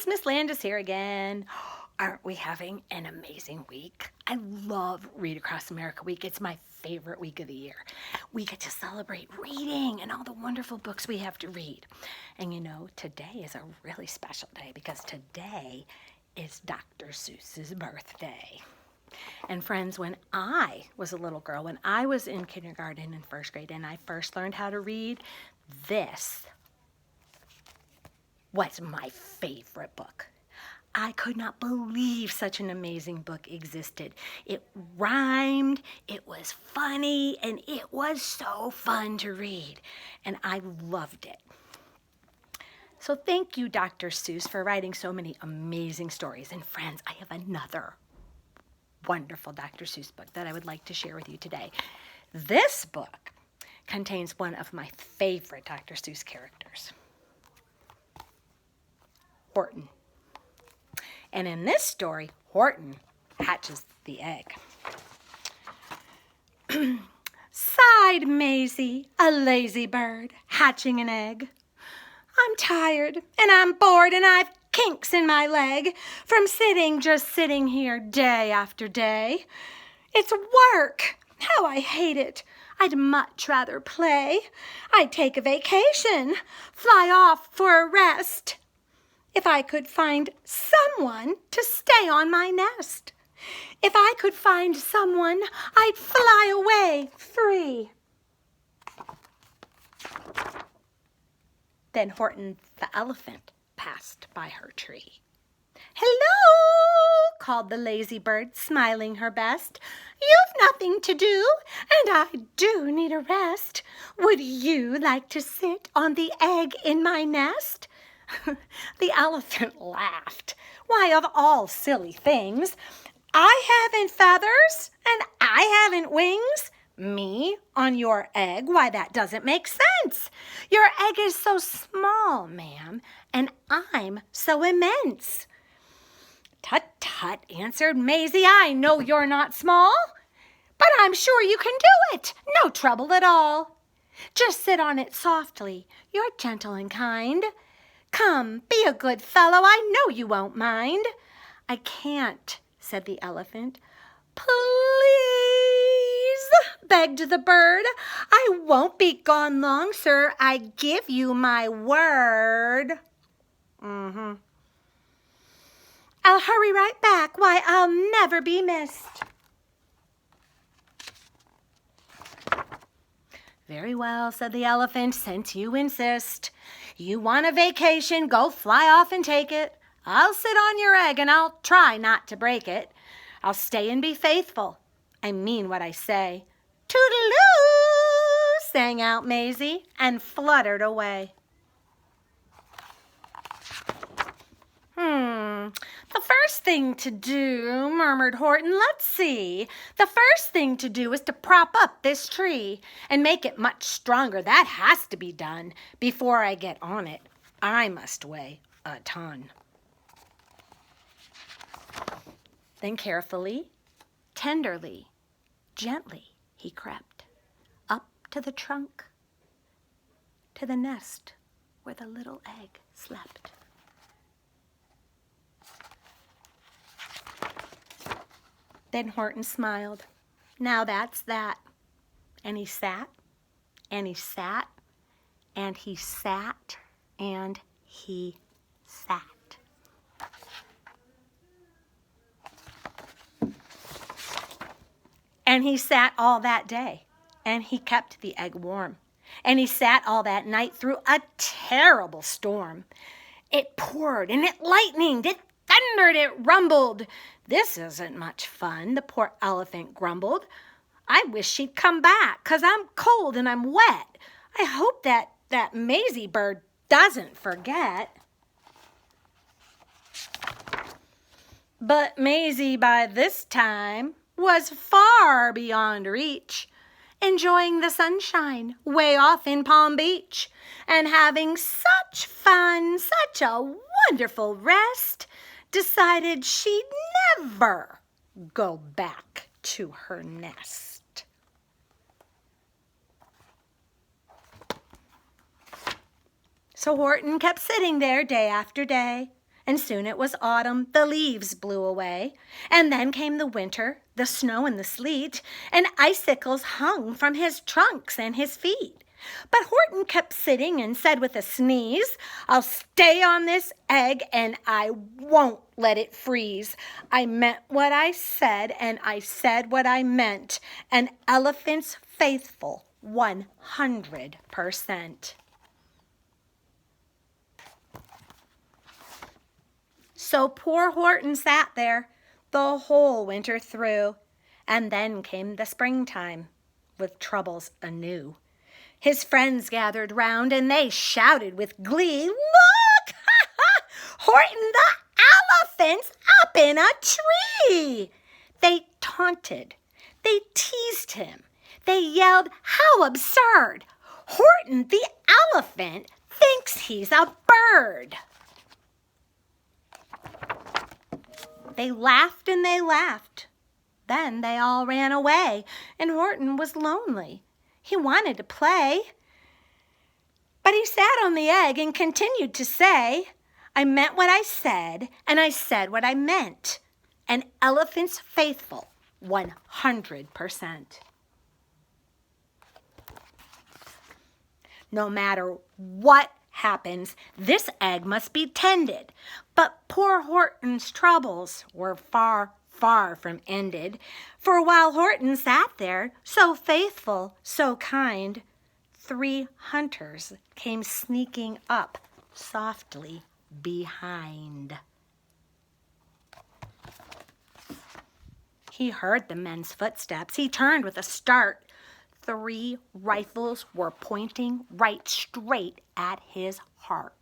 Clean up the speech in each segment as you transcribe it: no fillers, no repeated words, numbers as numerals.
Miss Landis here again. Aren't we having an amazing week? I love Read Across America Week. It's my favorite week of the year. We get to celebrate reading and all the wonderful books we have to read. And you know, today is a really special day because today is Dr. Seuss's birthday. And friends, when I was a little girl, when I was in kindergarten and first grade and I first learned how to read, this was my favorite book. I could not believe such an amazing book existed. It rhymed, it was funny, and it was so fun to read. And I loved it. So thank you, Dr. Seuss, for writing so many amazing stories. And friends, I have another wonderful Dr. Seuss book that I would like to share with you today. This book contains one of my favorite Dr. Seuss characters, Horton. And in this story, Horton hatches the egg. Sighed Maisie, a lazy bird, hatching an egg. I'm tired, and I'm bored, and I've kinks in my leg from just sitting here day after day. It's work. How I hate it. I'd much rather play. I'd take a vacation, fly off for a rest. If I could find someone to stay on my nest. If I could find someone, I'd fly away free. Then Horton the elephant passed by her tree. Hello, called the lazy bird, smiling her best. You've nothing to do, and I do need a rest. Would you like to sit on the egg in my nest? The elephant laughed. Why, of all silly things, I haven't feathers and I haven't wings. Me on your egg? Why, that doesn't make sense. Your egg is so small, ma'am, and I'm so immense. Tut, tut, answered Maisie. I know you're not small, but I'm sure you can do it. No trouble at all. Just sit on it softly. You're gentle and kind. Come, be a good fellow. I know you won't mind. I can't, said the elephant. Please, begged the bird. I won't be gone long, sir. I give you my word. I'll hurry right back. Why, I'll never be missed. Very well, said the elephant, since you insist. You want a vacation, go fly off and take it. I'll sit on your egg and I'll try not to break it. I'll stay and be faithful. I mean what I say. Toodaloo, sang out Maisie and fluttered away. The first thing to do, murmured Horton, let's see. The first thing to do is to prop up this tree and make it much stronger. That has to be done before I get on it. I must weigh a ton. Then carefully, tenderly, gently, he crept up to the trunk, to the nest where the little egg slept. Then Horton smiled. Now that's that. And he sat, and he sat, and he sat, and he sat. And he sat all that day, and he kept the egg warm. And he sat all that night through a terrible storm. It poured, and it lightened, it thundered, it rumbled. This isn't much fun, the poor elephant grumbled. I wish she'd come back, 'cause I'm cold and I'm wet. I hope that Maisie bird doesn't forget. But Maisie by this time was far beyond reach, enjoying the sunshine way off in Palm Beach and having such fun, such a wonderful rest, decided she'd never go back to her nest. So Horton kept sitting there day after day And soon it was autumn, the leaves blew away. And then came the winter, the snow and the sleet, and icicles hung from his trunks and his feet. But Horton kept sitting and said with a sneeze, "I'll stay on this egg and I won't let it freeze. I meant what I said and I said what I meant. An elephant's faithful 100%. So poor Horton sat there the whole winter through, and then came the springtime with troubles anew. His friends gathered round and they shouted with glee, "Look! Horton the elephant's up in a tree!" They taunted, they teased him, they yelled, "How absurd! Horton the elephant thinks he's a bird!" They laughed and they laughed. Then they all ran away, and Horton was lonely. He wanted to play. But he sat on the egg and continued to say, "I meant what I said, and I said what I meant. An elephant's faithful 100%. No matter what happens, this egg must be tended." But poor Horton's troubles were far, far from ended. For while Horton sat there, so faithful, so kind, 3 hunters came sneaking up softly behind. He heard the men's footsteps. He turned with a start. 3 rifles were pointing right straight at his heart.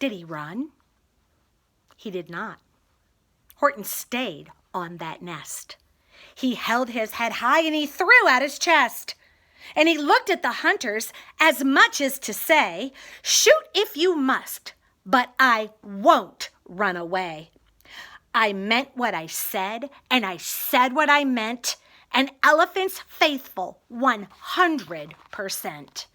Did he run? He did not. Horton stayed on that nest. He held his head high and he threw out his chest. And he looked at the hunters as much as to say, "Shoot if you must, but I won't run away. I meant what I said, and I said what I meant. An elephant's faithful 100%.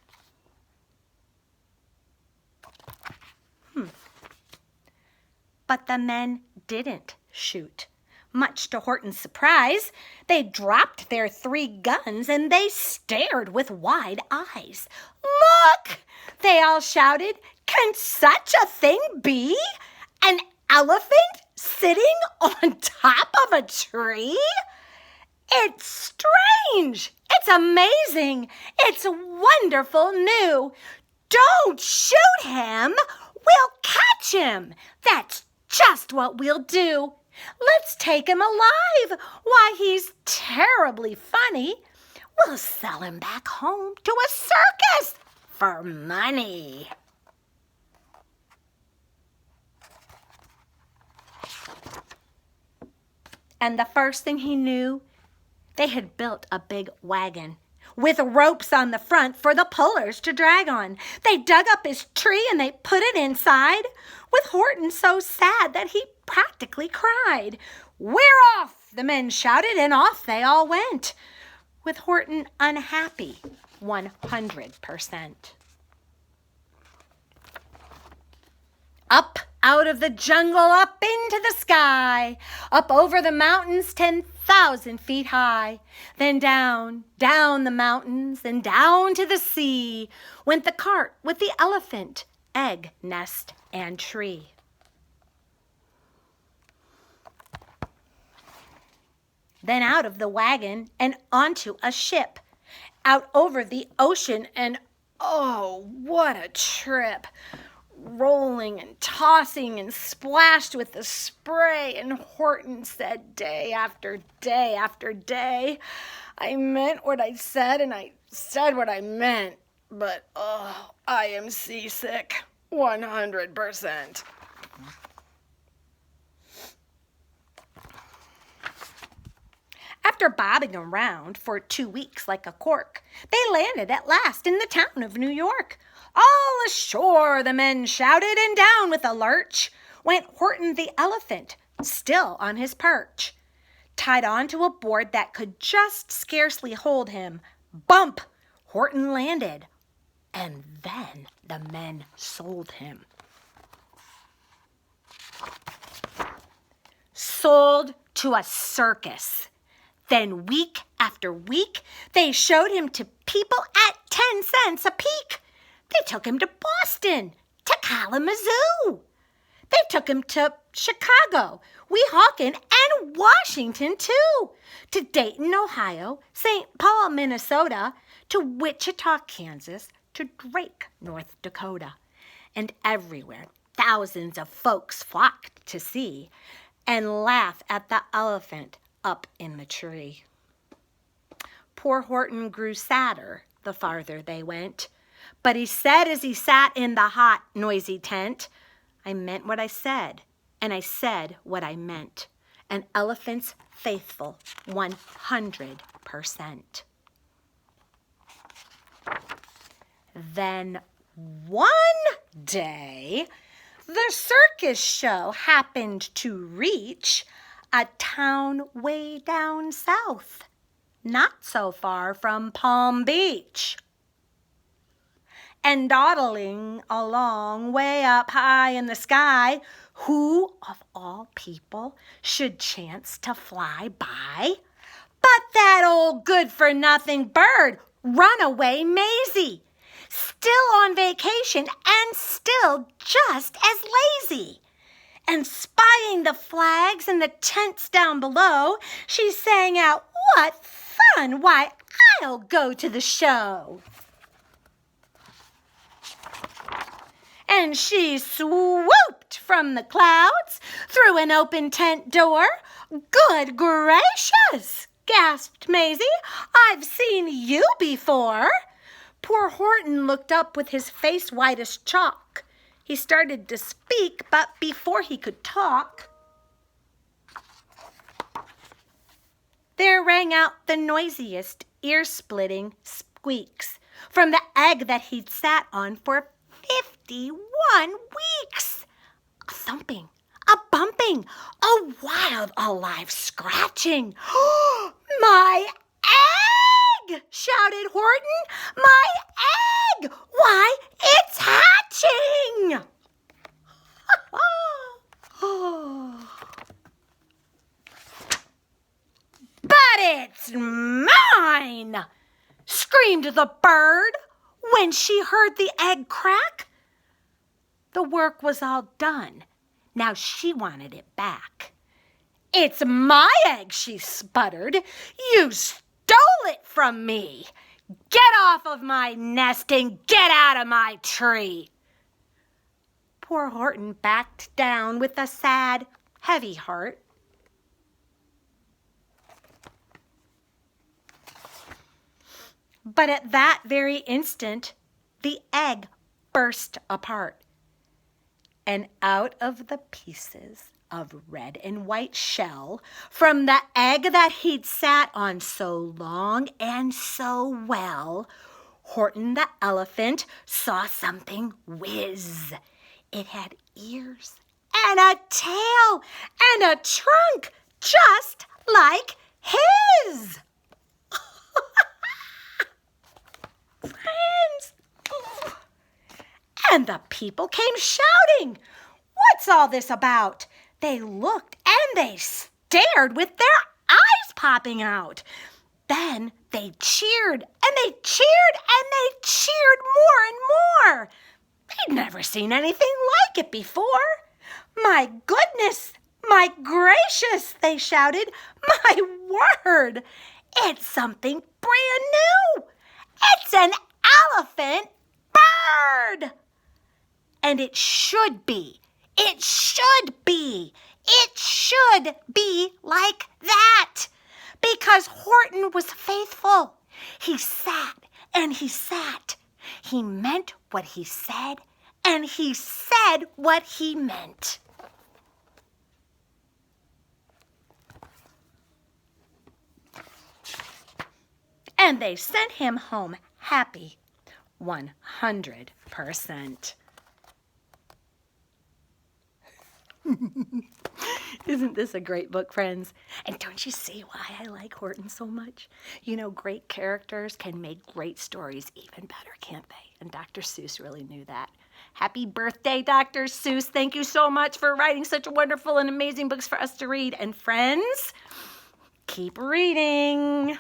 But the men didn't shoot. Much to Horton's surprise, they dropped their 3 guns and they stared with wide eyes. "Look!" they all shouted. "Can such a thing be? An elephant sitting on top of a tree? It's strange. It's amazing. It's wonderful new. Don't shoot him. We'll catch him. That's just what we'll do. Let's take him alive. Why, he's terribly funny. We'll sell him back home to a circus for money." And the first thing he knew, they had built a big wagon with ropes on the front for the pullers to drag on. They dug up his tree and they put it inside, with Horton so sad that he practically cried. "We're off!" the men shouted, and off they all went, with Horton unhappy 100%. Up out of the jungle, up into the sky, up over the mountains 10,000 feet high. Then down, down the mountains and down to the sea went the cart with the elephant, egg, nest, and tree. Then out of the wagon and onto a ship, out over the ocean, and oh, what a trip! Rolling and tossing and splashed with the spray, and Horton said day after day after day, "I meant what I said and I said what I meant, but oh, I am seasick 100%. After bobbing around for 2 weeks like a cork, they landed at last in the town of New York. "All ashore!" the men shouted, and down with a lurch went Horton the elephant, still on his perch. Tied onto a board that could just scarcely hold him, bump! Horton landed And then the men sold him. Sold to a circus. Then week after week, they showed him to people at 10 cents a peek. They took him to Boston, to Kalamazoo. They took him to Chicago, Weehawken, and Washington, too. To Dayton, Ohio, St. Paul, Minnesota, to Wichita, Kansas, to Drake, North Dakota. And everywhere, thousands of folks flocked to see and laugh at the elephant up in the tree. Poor Horton grew sadder the farther they went, but he said as he sat in the hot, noisy tent, I meant what I said, and I said what I meant. An elephant's faithful 100%. Then one day, the circus show happened to reach a town way down south, not so far from Palm Beach. And dawdling along way up high in the sky, who of all people should chance to fly by but that old good-for-nothing bird, Runaway Maisie, still on vacation and still just as lazy. And spying the flags and the tents down below, she sang out, "What fun! Why, I'll go to the show." And she swooped from the clouds through an open tent door. "Good gracious!" gasped Maisie. "I've seen you before." Poor Horton looked up with his face white as chalk. He started to speak, but before he could talk, there rang out the noisiest, ear-splitting squeaks from the egg that he'd sat on for 51 weeks. A thumping, a bumping, a wild, alive scratching. "My egg!" shouted Horton. "My egg! Why, it's hatching!" "But it's mine!" screamed the bird when she heard the egg crack. The work was all done. Now she wanted it back. "It's my egg," she sputtered. "You stole it from me. Get off of my nest and get out of my tree." Poor Horton backed down with a sad, heavy heart. But at that very instant, the egg burst apart. And out of the pieces of red and white shell from the egg that he'd sat on so long and so well, Horton the elephant saw something whiz. It had ears and a tail and a trunk just like his. Friends! And the people came shouting. "What's all this about?" They looked and they stared with their eyes popping out. Then they cheered and they cheered and they cheered more and more. They'd never seen anything like it before. "My goodness! My gracious!" they shouted. "My word! It's something brand new! It's an elephant bird! And it should be. It should be. It should be like that. Because Horton was faithful. He sat and he sat. He meant what he said, and he said what he meant. And they sent him home happy 100%. Isn't this a great book, friends? And don't you see why I like Horton so much? You know, great characters can make great stories even better, can't they? And Dr. Seuss really knew that. Happy birthday, Dr. Seuss. Thank you so much for writing such wonderful and amazing books for us to read. And friends, keep reading.